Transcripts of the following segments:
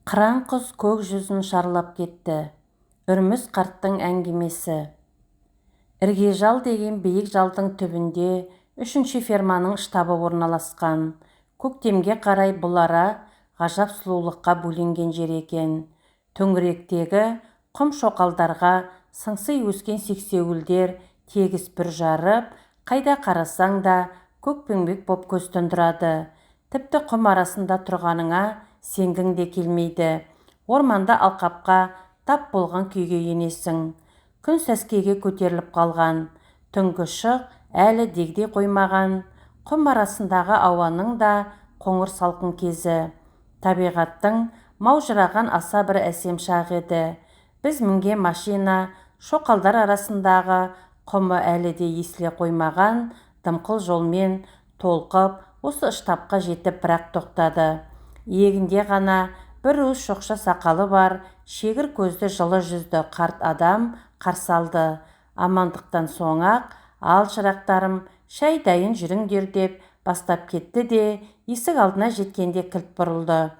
Қыран құс көк жүзін шарлап кетті. Үрміз қарттың әңгімесі. Іргежал деген биік жалдың түбінде 3-ші ферманың штабы орналасқан. Көктемге қарай бұл ара ғажап сұлулыққа бөленген жер екен. Төңіректегі құм шоқалдарға сыңсый өскен сексеуілдер тегіс бүр жарып, қайда қарасаң да көкпеңбек боп көз тұндырады. Тіпті құм арасында тұрғаныңа сенгің де келмейді. Орманда алқапқа тап болған күйге енесің. Күн сәскеге көтеріліп қалған. Түнгі шық әлі дегдей қоймаған. Құм арасындағы ауаның да қоңыр салқын кезі. Табиғаттың маужыраған аса бір әсем шағы еді. Біз мінген машина шоқалдар арасындағы құмы әлі де есіле қоймаған дымқыл жолмен толқып осы штабқа жетіп бірақ тоқтады. Иегінде ғана бір уыс шоқша сақалы бар, шегір көзді жылы жүзді қарт адам қарсы алды. Амандықтан соң-ақ, ал шырақтарым, шай дайын жүріңдер деп бастап кетті де, есік алдына жеткенде кілт бұрылды.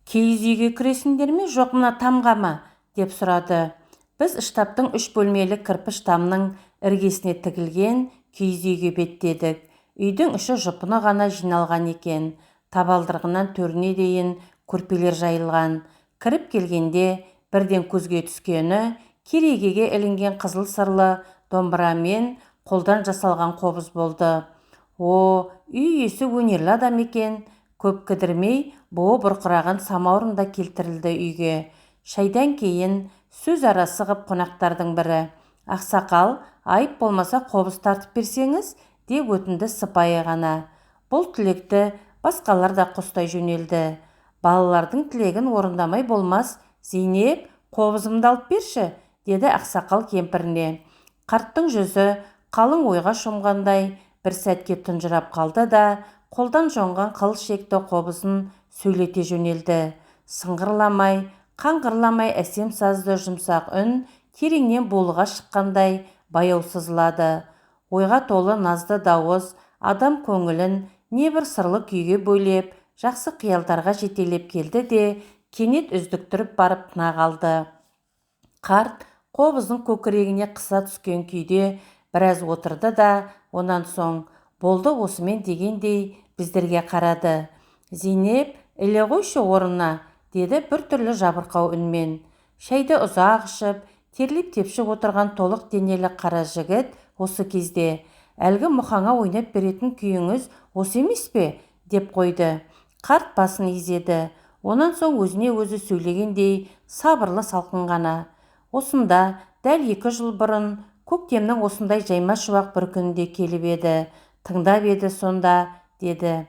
Киіз үйге кіресіңдер ме, жоқ мына тамға ма? Деп сұрады. Біз штабтың 3 бөлмелі кірпіш тамның іргесіне тігілген киіз үйге беттедік. Үйдің іші жұпыны ғана жиналған екен. Табалдырығынан төріне дейін көрпелер жайылған. Кіріп келгенде бірден көзге түскені керегеге ілінген қызыл сырлы домбыра мен қолдан жасалған қобыз болды. Үй иесі өнерлі адам екен. Көп кідірмей буы бұрқыраған самаурын да келтірілді үйге. Шайдан кейін сөз арасы ғып қонақтардың бірі: «Ақсақал, айып болмаса қобыз тартып берсеңіз», деп өтінді сыпайы ғана. Бұл тілекті басқалар да қостай жөнелді. «Балалардың тілегін орындамай болмас, Зейнеп, қобызымды алып берші», деді ақсақал кемпіріне. Қарттың жүзі қалың ойға шомғандай бір сәтке тұнжырап қалды да, қолдан жонған қыл шекті қобызын сөйлете жөнелді. Сыңғырламай, қаңғырламай әсем сазды жұмсақ үн тереңнен булыға шыққандай баяу сызылады. Ойға толы назды дауыс адам көңілін небір сырлы күйге бөлеп, жақсы қиялдарға жетелеп келді де, кенет үздіктіріп барып тына қалды. Қарт қобыздың көкірегіне қыса түскен күйде біраз отырды да, онан соң болды осымен дегендей біздерге қарады. «Зейнеп, іле қойшы орнына», деді бір түрлі жабырқау үнмен. Шайды ұзақ ішіп, терлеп тепшіп отырған толық денелі қара жігіт осы кезде: «Әлгі мұхаңа ойнап беретін күйіңіз осы емес пе?» деп қойды. Қарт басын изеді. Онан соң өзіне өзі сөйлегендей сабырлы салқын ғана: «Осында дәл 2 жыл бұрын көктемнің осындай жайма шуақ бір күнінде келіп еді. Тыңдап еді сонда», деді.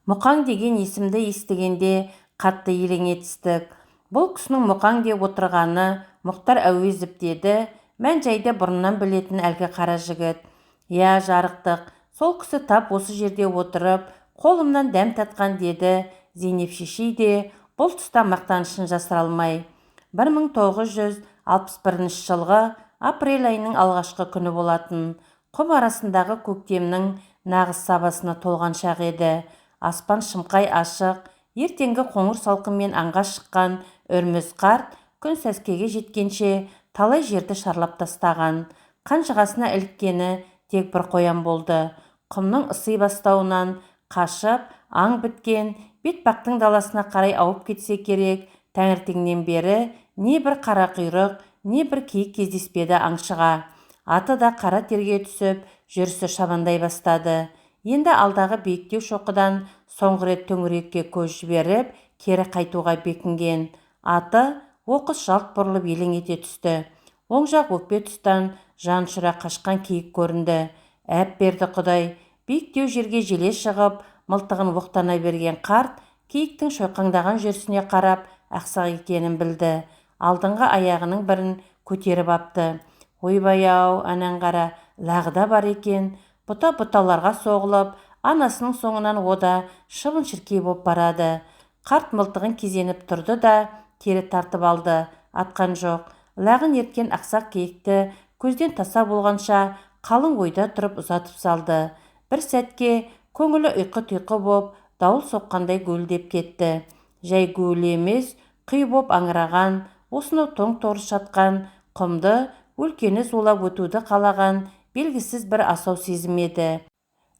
Мұқаң деген есімді естігенде қатты елең етістік. Бұл кісінің Мұқаң деп отырғаны Мұхтар Әуезов, деді мән-жайды бұрыннан білетін әлгі қара жігіт. «Я, жарықтық, сол кісі тап осы жерде отырып, қолымнан дәм татқан», деді Зейнеп шешей де бұл тұста мақтанышын жасыра алмай. 1961 жылғы апрель айының алғашқы күні болатын. Құм арасындағы көктемнің нағыз сабасына толған шақ еді. Аспан шымқай ашық, ертеңгі қоңыр салқынмен аңға шыққан Үрміз қарт күн сәскеге жеткенше талай жерді шарлап тастаған. Қанжығасына іліккені тек бір қоян болды. Құмның ысый бастауынан қашып, аң біткен бетпақтың даласына қарай ауып кетсе керек, таңертеңнен бері не бір қара құйрық, не бір киік кездеспеді аңшыға. Аты да қара терге түсіп, жүрісі шабандай бастады. Енді алдағы биіктеу шоқыдан соңғы рет төңірекке көз жіберіп, кері қайтуға бекінген. Аты оқыс жалт бұрылып елең ете түсті. Оң жақ өкпе тұстан жаншыра қашқан киік көрінді. Әп берді Құдай. Биіктеу жерге желе шығып, мылтығын оқтана берген қарт киіктің шойқаңдаған жүрісіне қарап ақсақ екенін білді. Алдыңғы аяғының бірін көтеріп апты. «Ойбай-ау, анан қара, лағы бар екен». Бұта-бұталарға соғылып, анасының соңынан ода шыбын-шіркей боп барады. Қарт мылтығын кезеніп тұрды да кері тартып алды. Атқан жоқ. Лағын ерткен ақсақ киікті көзден таса болғанша қалың ойда тұрып ұзатып салды. Бір сәтке көңілі ұйқы-тұйқы боп, дауыл соққандай гуілдеп кетті. Жай гуіл емес, қи боп аңыраған, осынау тоң-торыс жатқан құмды өлкені зулап өтуді қалаған белгісіз бір асау сезім еді.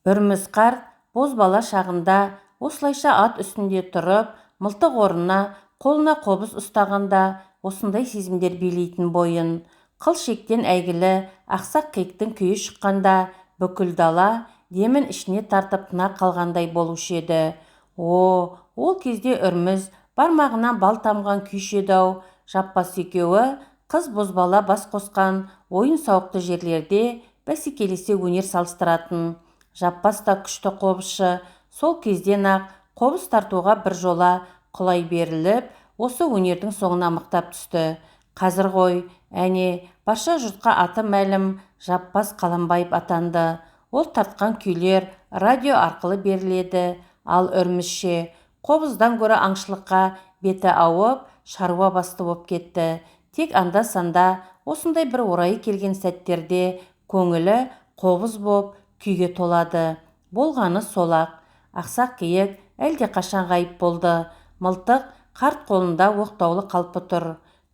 Үрміз қарт бозбала шағында осылайша ат үстінде тұрып, мылтық орнына қолына қобыз ұстағанда осындай сезімдер билейтін бойын. Қыл шектен әйгілі ақсақ киіктің күйі шыққанда бүкіл дала демін ішіне тартып тына қалғандай болушы еді. Ол кезде Үрміз бармағынан бал тамған күйші еді-ау. Жаппас екеуі қыз бозбала бас қосқан ойын-сауықты жерлерде бәсекелесе өнер салыстыратын. Жаппас та күшті қобызшы. Сол кезден-ақ қобыз тартуға біржола құлай беріліп, осы өнердің соңына мықтап түсті. Қазір ғой, әне, барша жұртқа аты мәлім Жаппас Қаламбаев атанды. Ол тартқан күйлер радио арқылы беріледі. Ал Үрмізше қобыздан гөрі аңшылыққа беті ауып, шаруа басты боп кетті. Тек анда-санда осындай бір орайы келген сәттерде көңілі қобыз боп күйге толады. Болғаны сол-ақ. Ақсақ киік әлде қашан ғайып болды. Мылтық қарт қолында оқтаулы қалпы тұр.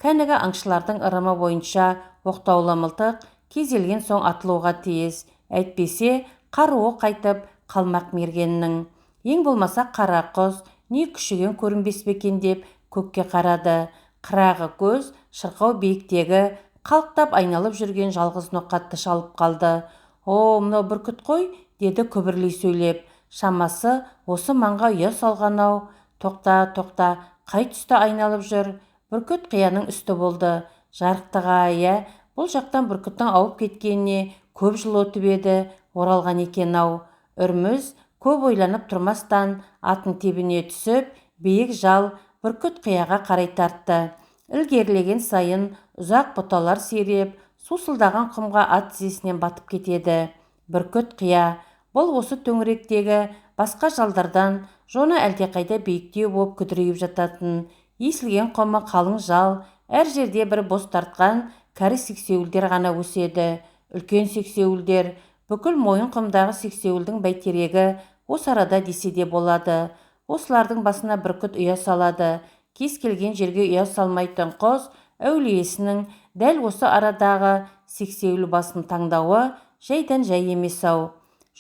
Кәнігі аңшылардың ырымы бойынша оқтаулы мылтық кезелген соң атылуға тиіс. Әйтпесе қаруы қайтып қалмақ мергеннің. Ең болмаса қара құс не күшіген көрінбес бекен деп көкке қарады. Қырағы көз шырқау биіктегі қалықтап айналып жүрген жалғыз ноқатты шалып қалды. Мынау бүркіт қой, деді күбірлей сөйлеп. Шамасы осы маңға ұя салған-ау. Тоқта, қай тұста айналып жүр? Бүркіт қияның үсті болды. Жарықтыға, бұл жақтан бүркіттің ауып кеткеніне көп жыл өтіп еді, оралған екен-ау. Үрміз көп ойланып тұрмастан атын тебіне түсіп, биік жал бүркіт қияға қарай тартты. Ілгерілеген сайын ұзақ бұталар сейреп, сусылдаған құмға ат тізесінен батып кетеді. Бүркіт қия, бұл осы төңіректегі басқа жалдардан жоны әлдеқайда биіктеу боп күдірейіп жататын. Есілген құмы қалың жал, әр жерде бір бос тартқан кәрі сексеуілдер ғана өседі. Үлкен сексеуілдер, бүкіл мойын құмдағы сексеуілдің бәйтерегі осы арада десе де болады. Осылардың басына бүркіт ұя салады. Кез келген жерге ұя салмайтын құс әулиесінің дәл осы арадағы сексеуіл басын таңдауы жайдан жай емес-ау.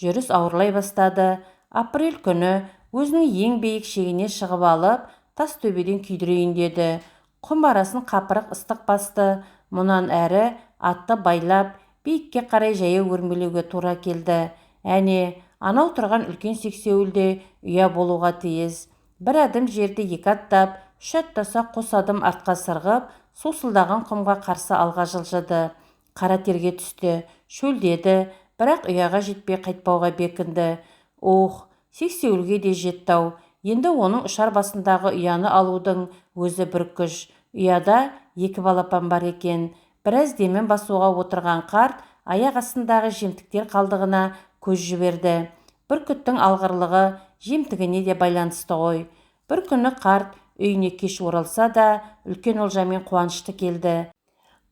Жүріс ауырлай бастады. Апрель күні өзінің ең биік шегіне шығып алып, тас төбеден күйдірейін деді. Құм арасын қапырық ыстық басты. Мұнан әрі атты байлап, биікке қарай жаяу өрмелеуге тура келді. Әне, анау тұрған үлкен сексеуілде ұя болуға тиіс. Бір адым жерді екі аттап, үш аттаса қос адым артқа сырғып, сусылдаған құмға қарсы алға жылжыды. Қара терге түсті, шөлдеді, бірақ ұяға жетпей қайтпауға бекінді. Сексеуілге де жетті-ау. Енді оның ұшар басындағы ұяны алудың өзі бір күш. Ұяда екі балапан бар екен. Біраз демін басуға отырған қарт аяқ астындағы жемтіктер қалдығына көз жіберді. Бүркіттің алғырлығы жемтігіне де байланысты ғой. Бір күні қарт үйіне кеш оралса да, үлкен олжамен қуанышты келді.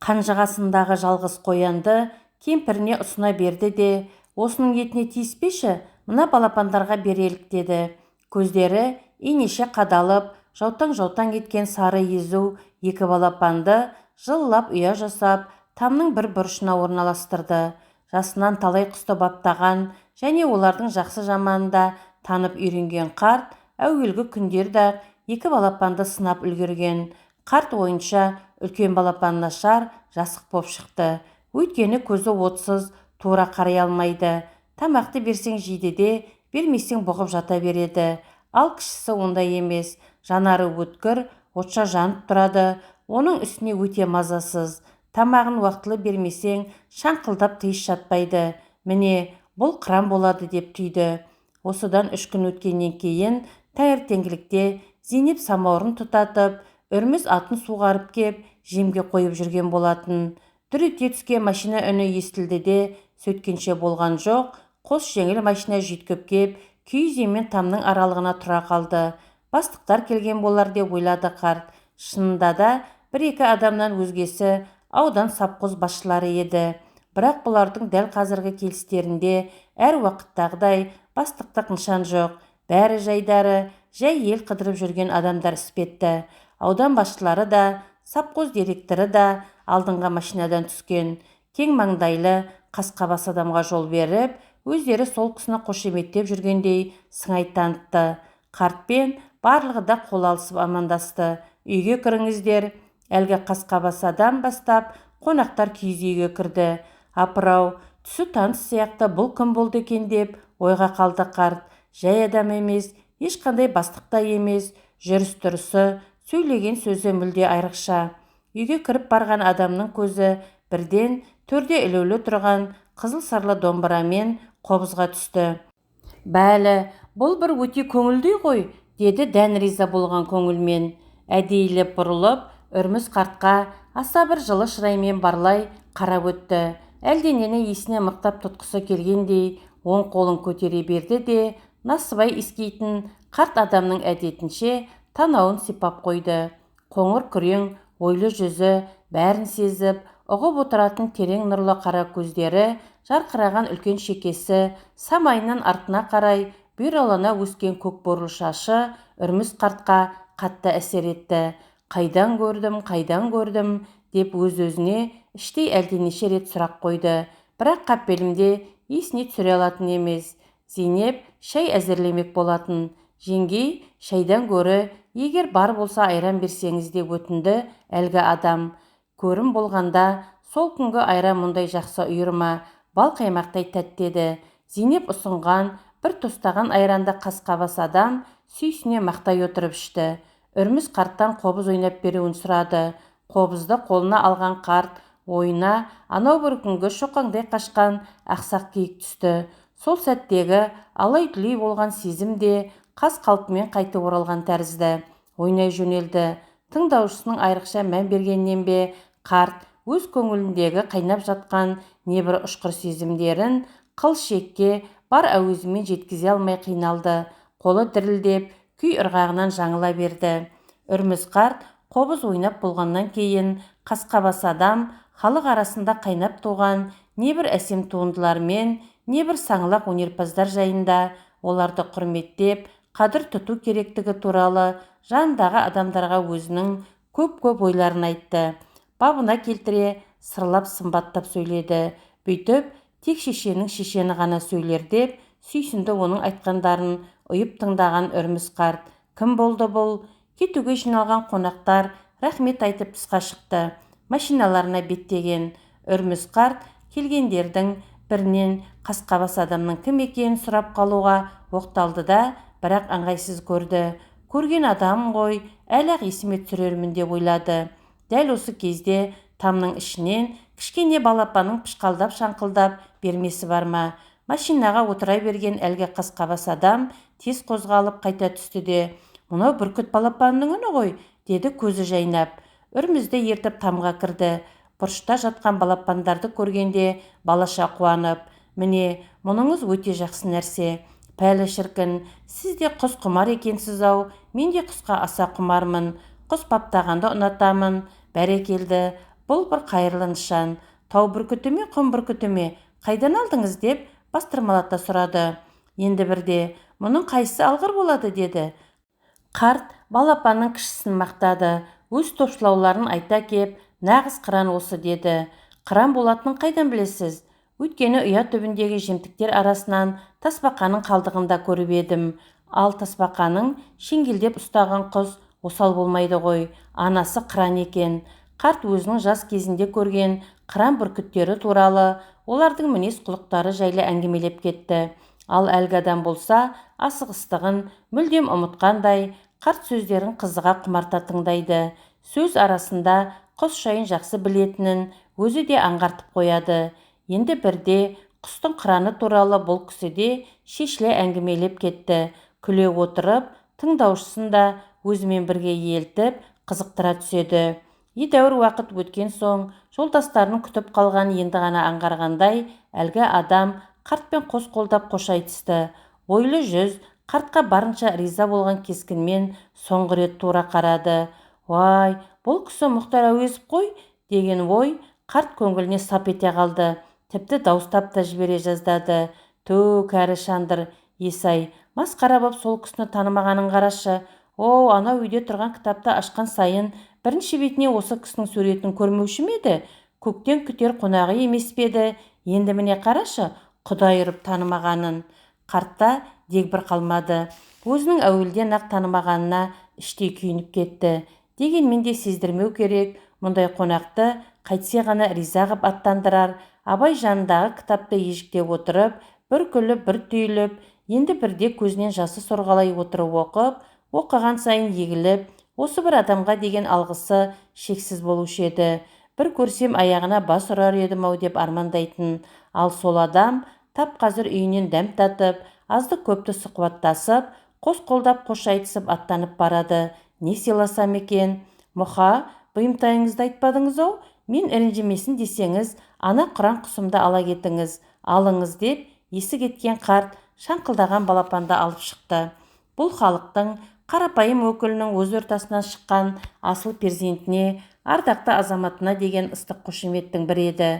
Қанжығасындағы жалғыз қоянды кемпіріне ұсына берді де, осының етіне тиіспеші, мына балапандарға берелік деді. Көздері инеше қадалып, жаутаң-жаутаң еткен сары езу екі балапанды жылылап ұя жасап, тамның бір бұрышына орналастырды. Жасынан талай құсты баптаған және олардың жақсы жаманында танып үйренген қарт, әуелгі күндерді екі балапанды сынап үлгерген. Қарт ойынша үлкен балапан нашар, жасық боп шықты. Өйткені көзі отсыз тура қарай алмайды. Тамақты берсең жейді де, бермесең бұғып жата береді. Ал кішісі ондай емес. Жанары өткір, отша жанып тұрады. Оның үстіне өте мазасыз. Тамағын уақытылы бермесең, шаңқылдап тиіс жатпайды. Міне, бұл қыран болады деп түйді. Осыдан 3 күн өткеннен кейін таңертеңгілікте Зейнеп самаурын тұтатып, Үрміз атын суғарып кеп, жемге қойып жүрген болатын. Дүр ете түскен машина үні естілді де, сөйткенше болған жоқ. Қос жеңіл машина жүйткіп кеп, киіз үй мен тамның аралығына тұра қалды. Бастықтар келген болар деп ойлады қарт. Шынында да бір-екі адамнан өзгесі аудан совхоз басшылары еді. Бірақ бұлардың дәл қазіргі келістерінде әр уақыттағыдай бастықтық нышан жоқ. Бәрі жайдары, жай ел қыдырып жүрген адамдар іспетті. аудан басшылары да, совхоз директоры да алдыңға машинадан түскен. Кең маңдайлы, қасқабас адамға жол беріп, өздері сол кісіні қошеметтеп жүргендей сыңай танытты. Қартпен барлығы да қол алысып амандасты. Үйге кіріңіздер. Әлгі қасқабас адам бастап, қонақтар киіз үйге кірді. Апырау, түсі таныс сияқты, бұл кім болды екен деп ойға қалды қарт. Жай адам емес, ешқандай бастық та емес, жүріс-тұрысы, сөйлеген сөзі мүлде айрықша. Үйге кіріп барған адамның көзі бірден төрде ілулі тұрған қызыл сарлы домбырамен қобызға түсті. Бәлі, бұл бір өте көңілді ғой, деді дән риза болған көңілмен. Әдейілеп бұрылып, Үрміз қартқа аса бір жылы шыраймен барлай қарап өтті. Әлденені есіне мықтап тұтқысы келгендей оң қолын көтере берді де, насыбай иіскейтін қарт адамның әдетінше танауын сипап қойды. Қоңыр күрең, ойлы жүзі, бәрін сезіп, ұғып отыратын терең нұрлы қара көздері, жарқыраған үлкен шекесі, самайынан артына қарай бұйралана өскен көк борлы шашы Үрміз қартқа қатты әсер етті. Қайдан көрдім, деп өз-өзіне іштей әлденеше рет сұрақ қойды. Бірақ қапелімде есіне түсіре алатын емес. Зейнеп шай әзірлемек болатын. Жеңгей, шайдан гөрі, егер бар болса айран берсеңіз деп өтінді әлгі адам. Көрім болғанда, сол күнгі айран мұндай жақсы үйырма, бал қаймақтай тәтті еді. Зейнеп ұсынған бір тостаған айранды қасқабас адам сүйсіне мақтай отырып ішті. Үрміз қарттан қобыз ойнап беруін сұрады. Қобызды қолына алған қарт ойына анау бір күнгі шоқаңдай қашқан ақсақ киік түсті. Сол сәттегі алай-түлей болған сезім де қас қалпымен қайтып оралған тәрізді. Ойнай жөнелді. Тыңдаушысының айрықша мән бергеннен бе, қарт өз көңіліндегі қайнап жатқан небір ұшқыр сезімдерін қыл шекке бар әуезімен жеткізе алмай қиналды. Қолы дірілдеп, күй ырғағынан жаңыла берді. Үрміз қарт қобыз ойнап болғаннан кейін қасқабас адам халық арасында қайнап туған небір әсем туындылармен, небір саңлақ өнерпаздар жайында, оларды құрметтеп, қадір тұту керектігі туралы жандағы адамдарға өзінің көп-көп ойларын айтты. Бабына келтіре, сырлап сымбаттап сөйледі. Бүйтіп, тек шешені ғана сөйлер деп, сүйсінді оның айтқандарын ұйып тыңдаған Үрміз қарт. Кім болды бұл? Кетуге жиналған қонақтар рахмет айтып тысқа шықты. Машиналарына беттеген. Үрміз қарт келгендердің бірінен қасқабас адамның кім екенін сұрап қалуға оқталды да, бірақ ыңғайсыз көрді. Көрген адам ғой, әлі-ақ есіме түсірермін деп ойлады. Дәл осы кезде тамның ішінен кішкене балапанның пышқалдап шаңқылдап бермесі бар ма? Машинаға отыра берген әлгі қасқабас адам тез қозғалып қайта түсті де, «Мынау бүркіт балапанның үні ғой», деді көзі жайнап. Үрмізді ертіп тамға кірді. Бұрышта жатқан балапандарды көргенде балаша қуанып, «Міне, мұныңыз өте жақсы нәрсе. Пәлі шіркін, сіз де құс құмар екенсіз-ау, мен де құсқа аса құмармын. Құс баптағанды ұнатамын. Бәрекелді, бұл бір қайырлы нышан. Тау бүркіті ме, құм бүркіті ме? Қайдан алдыңыз?» деп бастырмалата сұрады. Енді бірде, «Мұның қайсысы алғыр болады?» деді. Қарт балапанның кішісін мақтады. Өз топшылауларын айта кеп, «Нағыз қыран осы» деді. «Қыран болатынын қайдан білесіз?» «Өйткені ұя түбіндегі жемтіктер арасынан тасбақаның қалдығында көріп едім. Ал тасбақаның шеңгелдеп ұстаған құс осал болмайды ғой, анасы қыран екен». Қарт өзінің жас кезінде көрген қыран бүркіттері туралы, олардың мінез құлықтары жайлы әңгімелеп кетті. Ал әлгі адам болса, асығыстығын мүлдем ұмытқандай, қарт сөздерін қызыға құмарта тыңдайды. Сөз арасында құс жайын жақсы білетінін өзі де аңғартып қояды. Енді бірде құстың қыраны туралы бұл кісі де шешіле әңгімелеп кетті. Күле отырып, тыңдаушысын да өзімен бірге елтіп, қызықтыра түседі. Едәуір уақыт өткен соң, жолдастарының күтіп қалған енді ғана аңғарғандай, әлгі адам қартпен қос қолдап қош айтысты. Ойлы жүз қартқа барынша риза болған кескінмен соңғы рет тура қарады. «Уай, бұл кісі Мұхтар Әуезов қой», деген ой қарт көңіліне сап ете қалды. Тіпті дауыстап та жібере жаздады. «Ту, кәрі шандыр, Есай, масқара боп сол кісіні танымағанын қарашы. анау үйде тұрған кітапты ашқан сайын бірінші бетіне осы кісінің суретін көрмеуші ме еді? Көктен күтер қонағы емес пе еді? Енді міне қарашы, Құдай ұрып танымағанын. Қартта дегбір қалмады. Өзінің әуелден-ақ танымағанына іштей күйініп кетті. Дегенмен де сездірмеу керек, мұндай қонақты қайтсе ғана риза ғып аттандырар. Абай жанындағы кітапты ежіктеп отырып, бір күліп, бір түйіліп, енді бірде көзінен жасы сорғалай отырып оқыған сайын егіліп, осы бір адамға деген алғысы шексіз болушы еді. Бір көрсем аяғына бас ұрар едім-ау деп армандайтын. Ал сол адам тап қазір үйінен дәм татып, азды көпті сұхбаттасып, қос қолдап қош айтысып аттанып барады. Не сыйласам екен? Мұха, бұйымтайыңызды айтпадыңыз-ау? Мен ренжімесін десеңіз, ана құран құсымды ала кетіңіз, алыңыз деп есі кеткен қарт шаңқылдаған балапанды алып шықты. Бұл халықтың қарапайым өкілінің өз ортасынан шыққан асыл перзентіне, ардақты азаматына деген ыстық қошеметтің бірі еді.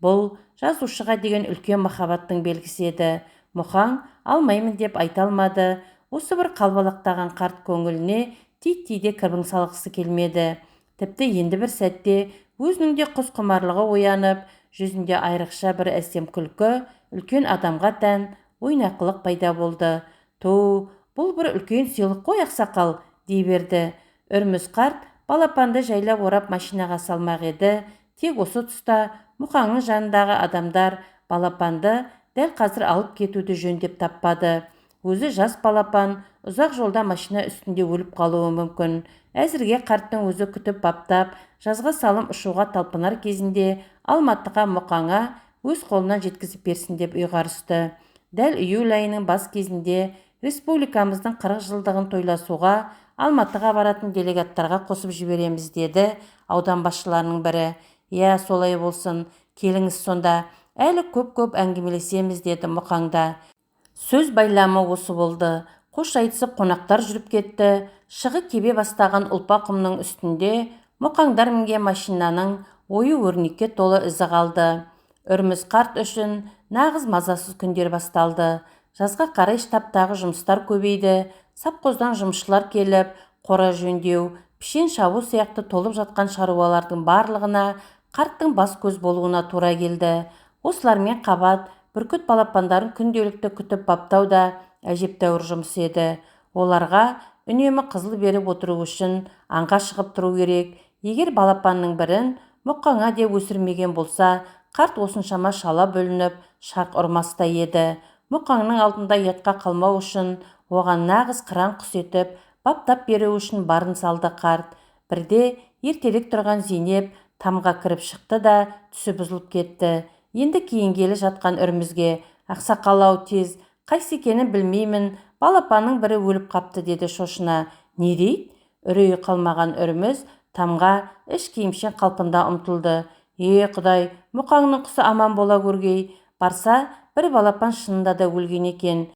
Бұл жазушыға деген үлкен махаббаттың белгісі еді. Мұхаң алмаймын деп айта алмады. Осы бір қалбалақтаған қарт көңіліне титтейде кірбің салғысы келмеді. Тіпті енді бір сәтте өзінің де құс құмарлығы оянып, жүзінде айрықша бір әсем күлкі, үлкен адамға тән ойнақылық пайда болды. Бұл бір үлкен сыйлық қой, ақсақал, дей берді. Үрміз қарт балапанды жайлап орап машинаға салмақ еді. Тек осы тұста Мұхаңның жанындағы адамдар балапанды дәл қазір алып кетуді жөндеп таппады. Өзі жас балапан ұзақ жолда машина үстінде өліп қалуы мүмкін. Әзірге қарттың өзі күтіп баптап, жазға салым ұшуға талпынар кезінде Алматыға Мұқаңа өз қолынан жеткізіп берсін деп ұйғарысты. Дәл июль айының бас кезінде республикамыздың 40 жылдығын тойласуға Алматыға баратын делегаттарға қосып жібереміз, деді аудан басшыларының бірі. Солай болсын, келіңіз сонда, әлі көп әңгімелесеміз, деді Мұқаңда. Сөз байламы осы болды. Қош айтысып қонақтар жүріп кетті. Шығы кебе бастаған ұлпа құмның үстінде Мұқаңдар мінген машинаның ою-өрнекке толы ізі қалды. Үрміз қарт үшін нағыз мазасыз күндер басталды. Жазға қарай штабтағы жұмыстар көбейді. Сапқоздан жұмысшылар келіп, қора жөндеу, пішен шабу сияқты толып жатқан шаруалардың барлығына қарттың бас көз болуына тура келді. Осылармен қабат бүркіт балапандарын күнделікті күтіп баптау да әжептәуір жұмыс еді. Оларға үнемі қызыл беріп отыру үшін аңға шығып тұру керек. Егер балапанның бірін Мұқаңа деп өсірмеген болса, қарт осыншама шала бөлініп, шарқ ұрмаста еді. Мұқаңның алдында ұятқа қалмау үшін, оған нағыз қыран құс етіп, баптап беру үшін барын салды қарт. Бірде ертелік тұрған Зейнеп тамға кіріп шықты да түсі бұзылып кетті. Енді кейінгелі жатқан Үрмізге: ақсақал-ау, тез, қайсы екенін білмеймін, балапанның бірі өліп қапты, деді шошына. Не дейді? Үрейі қалмаған Үрміз тамға іш киімшең қалпында ұмтылды. Құдай, Мұқаңның құсы аман бола көргей. Барса, бір балапан шынында да өлген екен.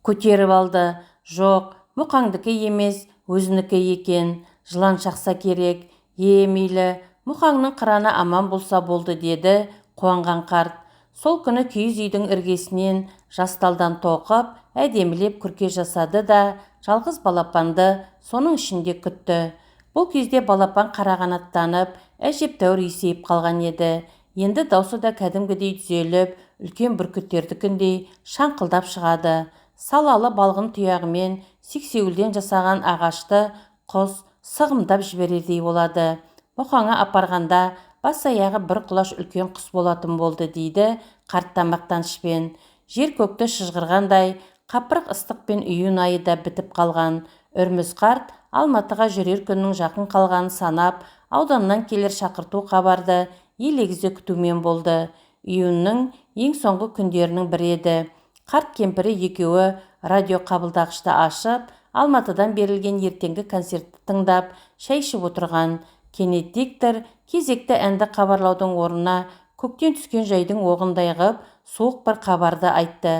Көтеріп алды. Жоқ, Мұқаңдікі емес, өзінікі екен. Жылан шақса керек. Мейлі, Мұқаңның қыраны аман болса болды, деді қуанған қарт. Сол күні киіз үйдің іргесінен жасталдан тоқып, әдемілеп күрке жасады да жалғыз балапанды соның ішінде күтті. Бұл кезде балапан қарағанаттанып, әжептәуір есейіп қалған еді. Енді даусы да кәдімгідей түзеліп, үлкен бүркіттердікіндей шаңқылдап шығады. Салалы балғын тұяғымен сексеуілден жасаған ағашты құс сығымдап жіберердей болады. Мұқаңа апарғанда бас аяғы бір құлаш үлкен құс болатын болды, дейді қарт мақтанышпен. Жер көкті шыжғырғандай, қапырық ыстықпен үйін айы да бітіп қалған. Үрміз қарт Алматыға жүрер күннің жақын қалғанын санап, ауданнан келер шақырту хабарды елегізе күтумен болды. Үйінің ең соңғы күндерінің бірі еді. Қарт кемпірі екеуі радио қабылдағышты ашып, Алматыдан берілген ертеңгі концертті тыңдап, шай ішіп отырған. Кенет диктор кезекті әнді хабарлаудың орнына көктен түскен жайдың оғындай ғып суық бір хабарды айтты.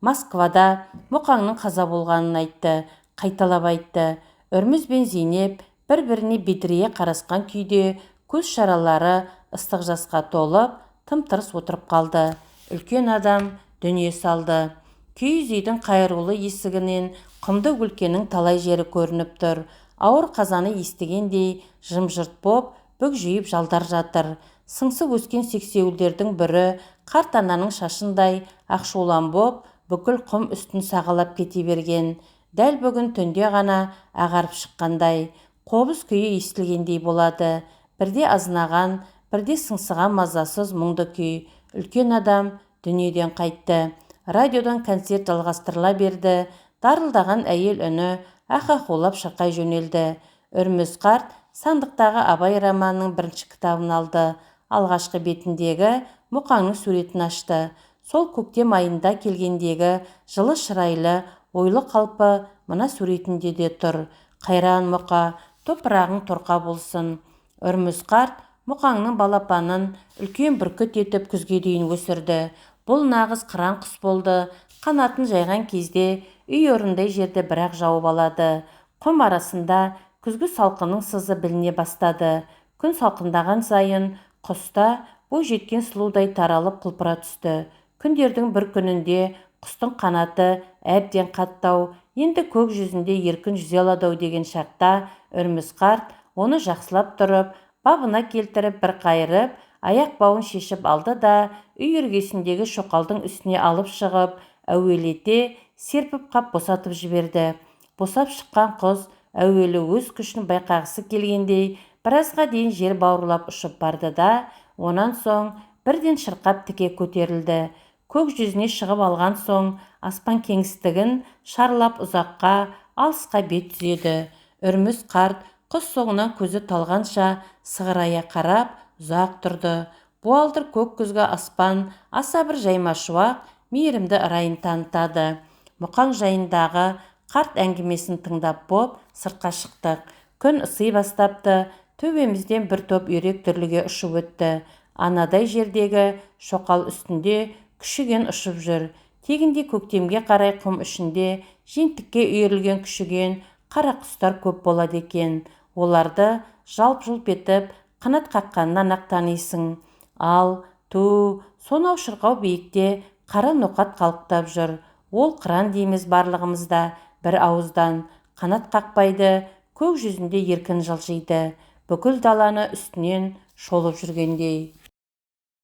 Москвада Мұқаңның қаза болғанын айтты, қайталап айтты. Үрміз бен Зейнеп бір-біріне бедірейе қарасқан күйде, көз шаралары ыстық жасқа толып, тым-тырыс отырып қалды. Үлкен адам дүние салды. Киіз үйдің қайырулы есігінен құмды өлкенің талай жері көрініп тұр. ауыр қазаны естігендей жым-жырт боп бүгжиіп жалдар жатыр. Сыңсып өскен сексеуілдердің бірі қарт ананың шашындай ақшулан боп бүкіл құм үстін сағалап кете берген. Дәл бүгін түнде ғана ағарып шыққандай, қобыз күйі естілгендей болады. Бірде азынаған, бірде сыңсыған мазасыз мұңды күй. Үлкен адам дүниеден қайтты. Радиодан концерт жалғастырыла берді. Дарылдаған әйел үні ахахулап шырқай жөнелді. Үрміз қарт сандықтағы Абай романының бірінші кітабын алды. Алғашқы бетіндегі Мұқаңның суретін ашты. Сол көктем айында келгендегі жылы шырайлы, ойлы қалпы мына суретінде де тұр. Қайран Мұқа, топырағың торқа болсын. Үрміз қарт Мұқаңның балапанын үлкен бүркіт етіп күзге дейін өсірді. Бұл нағыз қыран құс болды. Қанатын жайған кезде үй орындай жерді бірақ жауып алады. Құм арасында күзгі салқынның сызы біліне бастады. Күн салқындаған сайын құста бой жеткен сұлудай таралып құлпыра түсті. Күндердің бір күнінде құстың қанаты әбден қаттау, енді көк жүзінде еркін жүзе аладау деген шақта Үрміз қарт оны жақсылап тұрып, бабына келтіріп бір қайырып, аяқ бауын шешіп алды да үй іргесіндегі шоқалдың үстіне алып шығып, әуелете серпіп қап босатып жіберді. Босап шыққан құс әуелі өз күшін байқағысы келгендей біразға дейін жер бауырлап ұшып барды да, онан соң бірден шырқап тіке көтерілді. Көк жүзіне шығып алған соң аспан кеңістігін шарлап ұзаққа, алысқа бет түзеді. Үрміз қарт құс соңынан көзі талғанша сығырая қарап ұзақ тұрды. Буалдыр көк күзгі аспан аса бір жаймашуақ, мейірімді ырайын танытады. Мұқаң жайындағы қарт әңгімесін тыңдап боп сыртқа шықтық. Күн ысый бастапты. Төбемізден бір топ үйрек дүрліге ұшып өтті. Анадай жердегі шоқал үстінде күшіген ұшып жүр. Тегінде көктемге қарай құм ішінде жемтікке үйірілген күшіген қара құстар көп болады екен. Оларды жалп-жұлп етіп қанат қаққаннан ақ танисың. Ал сонау шырқау биікте қара ноқат қалықтап жүр. Ол қыран дейміз барлығымызда бір ауыздан. Қанат қақпайды, көк жүзінде еркін жылжиды. Бүкіл даланы үстінен шолып жүргендей.